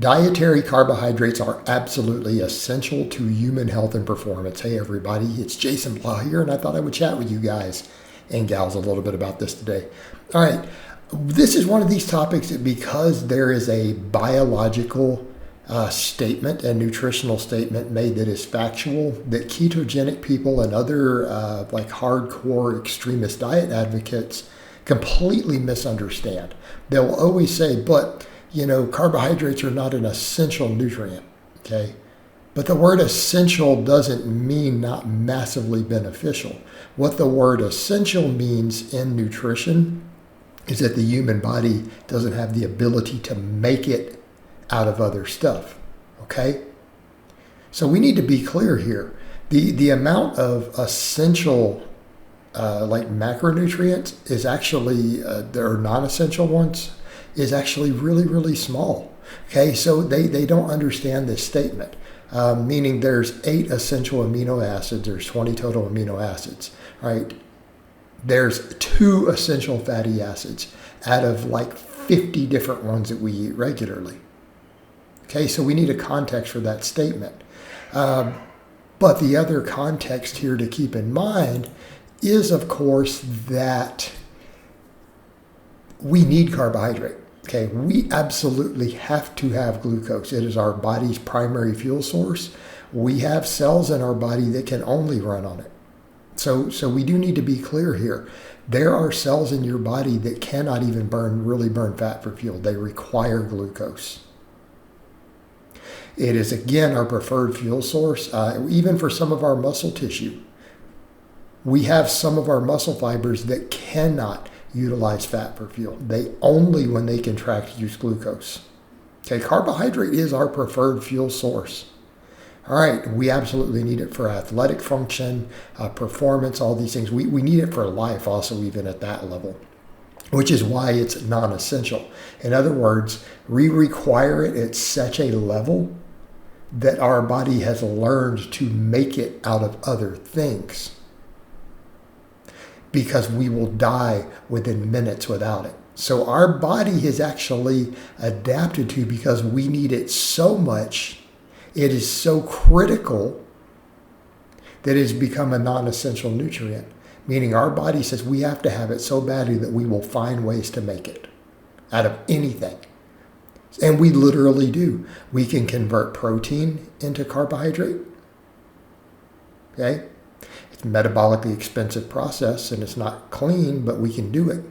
Dietary carbohydrates are absolutely essential to human health and performance. Hey everybody, it's Jason Blah here, and I thought I would chat with you guys and gals a little bit about this today. All right, this is one of these topics that, because there is a biological statement and nutritional statement made that is factual, that ketogenic people and other like hardcore extremist diet advocates completely misunderstand. They'll always say, but carbohydrates are not an essential nutrient, okay? But the word essential doesn't mean not massively beneficial. What the word essential means in nutrition is that the human body doesn't have the ability to make it out of other stuff, okay? So we need to be clear here. The amount of essential like macronutrients is actually, there are non-essential ones, is actually really, really small. Okay, so they don't understand this statement, meaning there's 8 essential amino acids, there's 20 total amino acids, right? There's 2 essential fatty acids out of like 50 different ones that we eat regularly. Okay, so we need a context for that statement. But the other context here to keep in mind is, of course, that we need carbohydrate. Okay, we absolutely have to have glucose. It is our body's primary fuel source. We have cells in our body that can only run on it. So we do need to be clear here. There are cells in your body that cannot even really burn fat for fuel. They require glucose. It is, again, our preferred fuel source, even for some of our muscle tissue. We have some of our muscle fibers that cannot utilize fat for fuel. They only, when they contract, use glucose. Okay, carbohydrate is our preferred fuel source. All right, we absolutely need it for athletic function, performance, all these things. We need it for life also, even at that level, which is why it's non-essential. In other words, we require it at such a level that our body has learned to make it out of other things, because we will die within minutes without it. So our body has actually adapted to, because we need it so much, it is so critical that it has become a non-essential nutrient, meaning our body says we have to have it so badly that we will find ways to make it out of anything. And we literally do. We can convert protein into carbohydrate, okay? Metabolically expensive process, and it's not clean, but we can do it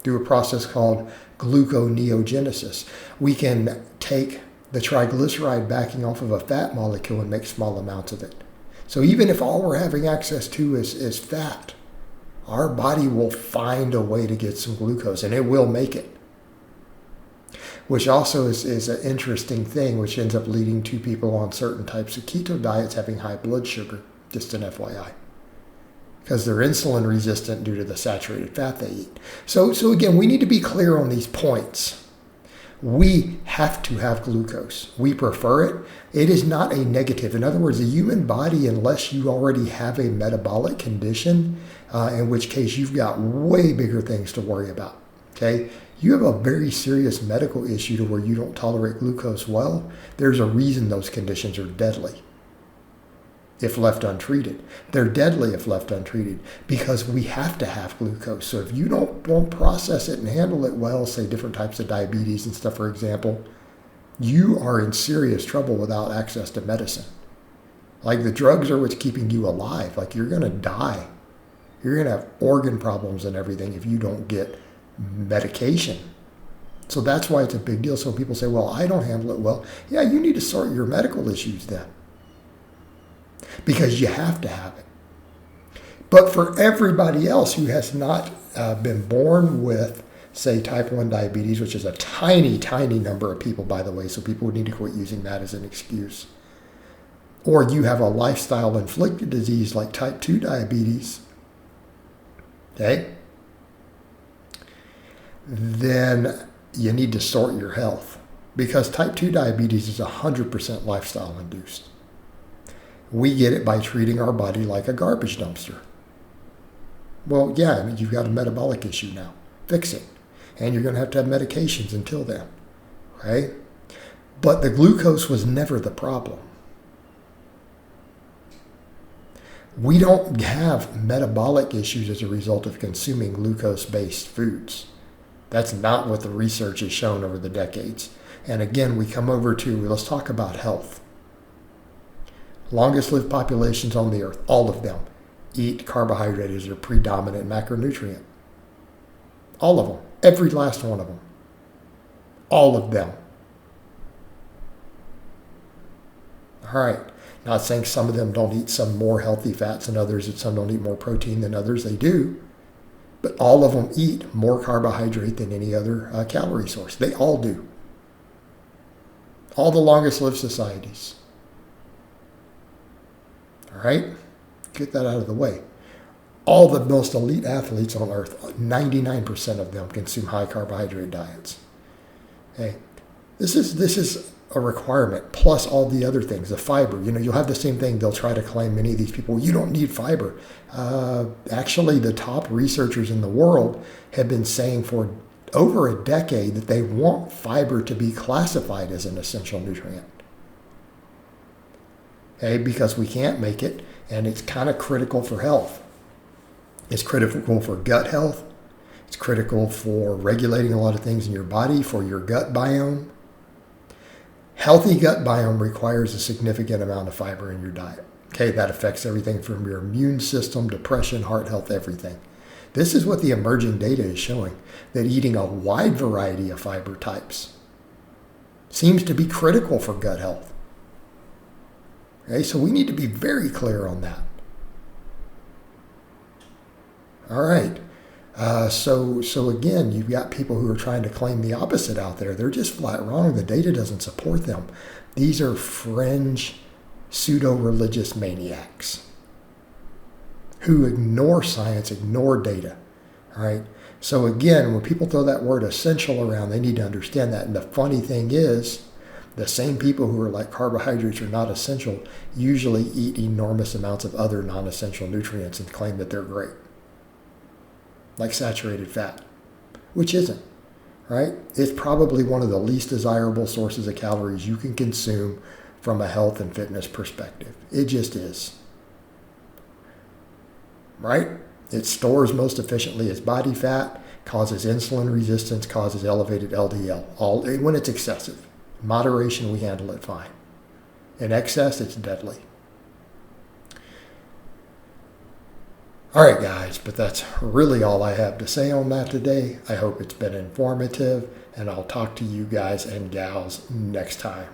through a process called gluconeogenesis. We can take the triglyceride backing off of a fat molecule and make small amounts of it. So even if all we're having access to is fat, our body will find a way to get some glucose, and it will make it, which also is an interesting thing, which ends up leading to people on certain types of keto diets having high blood sugar. Just an FYI, because they're insulin resistant due to the saturated fat they eat. So again, we need to be clear on these points. We have to have glucose. We prefer it. It is not a negative. In other words, the human body, unless you already have a metabolic condition, in which case you've got way bigger things to worry about, okay? You have a very serious medical issue to where you don't tolerate glucose well, there's a reason those conditions are deadly if left untreated. They're deadly if left untreated, because we have to have glucose. So if you won't process it and handle it well, say different types of diabetes and stuff, for example, you are in serious trouble without access to medicine. Like, the drugs are what's keeping you alive. Like, you're going to die. You're going to have organ problems and everything if you don't get medication. So that's why it's a big deal. So people say, well, I don't handle it well. Yeah, you need to sort your medical issues then, because you have to have it. But for everybody else who has not been born with, say, type 1 diabetes, which is a tiny, tiny number of people, by the way, so people would need to quit using that as an excuse, or you have a lifestyle inflicted disease like type 2 diabetes, okay, then you need to sort your health, because type 2 diabetes is 100% lifestyle induced. We get it by treating our body like a garbage dumpster. Well, yeah, I mean, you've got a metabolic issue now. Fix it. And you're going to have medications until then. right? But the glucose was never the problem. We don't have metabolic issues as a result of consuming glucose-based foods. That's not what the research has shown over the decades. And again, we come over to, let's talk about health. Longest lived populations on the earth, all of them, eat carbohydrate as their predominant macronutrient. All of them, every last one of them. All of them. All right. Not saying some of them don't eat some more healthy fats than others, and some don't eat more protein than others. They do. But all of them eat more carbohydrate than any other calorie source. They all do. All the longest lived societies. All right? Get that out of the way. All the most elite athletes on earth, 99% of them consume high carbohydrate diets. Okay? This is a requirement, plus all the other things, the fiber. You'll have the same thing. They'll try to claim, many of these people, you don't need fiber. Actually, the top researchers in the world have been saying for over a decade that they want fiber to be classified as an essential nutrient. Okay, because we can't make it, and it's kind of critical for health. It's critical for gut health. It's critical for regulating a lot of things in your body, for your gut biome. Healthy gut biome requires a significant amount of fiber in your diet. Okay, that affects everything from your immune system, depression, heart health, everything. This is what the emerging data is showing, that eating a wide variety of fiber types seems to be critical for gut health. Okay, so we need to be very clear on that. All right. So again, you've got people who are trying to claim the opposite out there. They're just flat wrong. The data doesn't support them. These are fringe, pseudo-religious maniacs who ignore science, ignore data. All right. So again, when people throw that word essential around, they need to understand that. And the funny thing is, the same people who are like carbohydrates are not essential usually eat enormous amounts of other non-essential nutrients and claim that they're great, like saturated fat, which isn't, right? It's probably one of the least desirable sources of calories you can consume from a health and fitness perspective. It just is, right? It stores most efficiently as body fat, causes insulin resistance, causes elevated LDL, all when it's excessive. In moderation, we handle it fine. In excess, it's deadly. All right, guys, but that's really all I have to say on that today. I hope it's been informative, and I'll talk to you guys and gals next time.